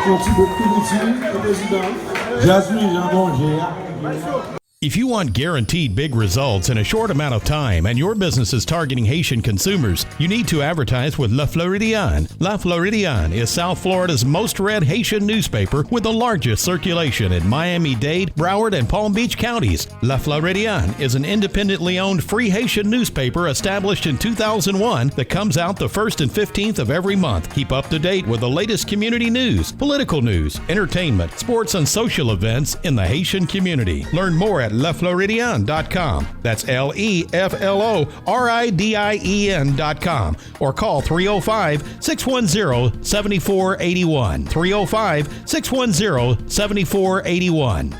Merci beaucoup, Monsieur le Président. Jasmine Jean-Bongère. If you want guaranteed big results in a short amount of time and your business is targeting Haitian consumers, you need to advertise with La Floridienne. La Floridienne is South Florida's most read Haitian newspaper with the largest circulation in Miami-Dade, Broward, and Palm Beach counties. La Floridienne is an independently owned free Haitian newspaper established in 2001 that comes out the 1st and 15th of every month. Keep up to date with the latest community news, political news, entertainment, sports, and social events in the Haitian community. Learn more at LaFloridienne.com. That's LeFloridien.com. Or call 305-610-7481. 305-610-7481.